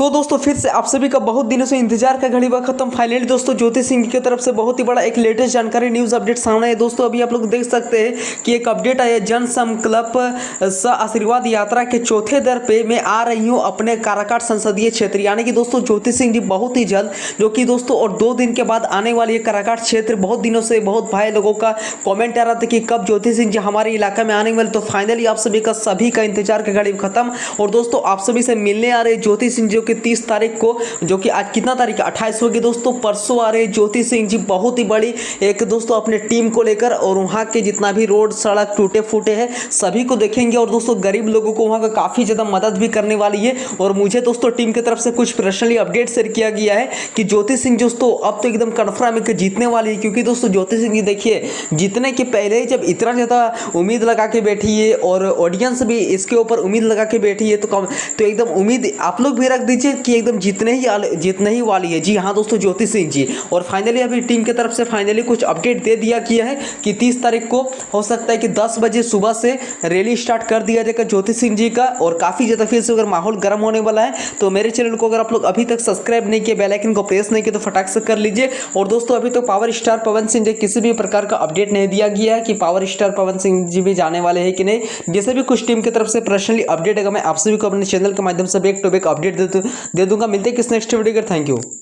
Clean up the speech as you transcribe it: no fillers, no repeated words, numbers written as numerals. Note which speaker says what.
Speaker 1: तो दोस्तों फिर से आप सभी का बहुत दिनों से इंतजार का घड़ी वक्त खत्म। फाइनली दोस्तों ज्योति सिंह की तरफ से बहुत ही बड़ा एक लेटेस्ट जानकारी न्यूज़ अपडेट सामने है। दोस्तों अभी आप लोग देख सकते हैं कि एक अपडेट आया, जन संकल्प स आशीर्वाद यात्रा के चौथे दर पे मैं आ रही हूँ अपने काराकाट संसदीय क्षेत्र। यानी कि दोस्तों ज्योति सिंह जी बहुत ही जल्द, जो कि दोस्तों और 2 दिन के बाद आने वाली है काराकाट क्षेत्र। बहुत दिनों से बहुत भाई लोगों का कॉमेंट आ रहा था कि कब ज्योति सिंह जी हमारे इलाके में आने वाले। तो फाइनली आप सभी का इंतजार का घड़ी खत्म। और दोस्तों आप सभी से मिलने आ रहे ज्योति सिंह जी कि 30 तारीख को, जो कि आज कितना तारीख है, 28 होगी दोस्तों, परसों आ रहे ज्योति सिंह जी बहुत ही बड़ी एक दोस्तों अपने टीम को लेकर। और वहाँ के जितना भी रोड सड़क टूटे फूटे हैं सभी को देखेंगे और दोस्तों गरीब लोगों को वहाँ का काफ़ी ज़्यादा मदद भी करने वाली है। और मुझे दोस्तों टीम की तरफ से कुछ पर्सनली अपडेट शेयर किया गया है कि ज्योति सिंह दोस्तों अब तो एकदम कन्फर्म है कि जीतने वाली है। क्योंकि दोस्तों ज्योति सिंह जी देखिए, जीतने के पहले ही जब इतना ज़्यादा उम्मीद लगा के बैठी है और ऑडियंस भी इसके ऊपर उम्मीद लगा के बैठी है, तो एकदम उम्मीद आप लोग भी रख दीजिए कि एकदम जीतने ही वाली है। जी हाँ दोस्तों, ज्योति सिंह जी। और फाइनली अभी टीम की तरफ से फाइनली कुछ अपडेट दे दिया किया है कि 30 तारीख को हो सकता है कि 10 बजे सुबह से रैली स्टार्ट कर दिया जाएगा ज्योति सिंह जी का। और काफ़ी ज़्यादा फिर से अगर माहौल गर्म होने वाला है तो मेरे चैनल को अगर आप लोग अभी तक सब्सक्राइब नहीं किए, बेल आइकन को प्रेस नहीं किया, तो फटाक से कर लीजिए। और दोस्तों अभी तो पावर स्टार पवन सिंह जी किसी भी प्रकार का अपडेट नहीं दिया गया है कि पावर स्टार पवन सिंह जी भी जाने वाले हैं कि नहीं। जैसे भी कुछ टीम की तरफ से पर्सनली अपडेट है मैं आप सभी को अपने चैनल के माध्यम से बैक टू बैक अपडेट दे दूंगा। मिलते हैं किस नेक्स्ट वीडियो का। Thank you.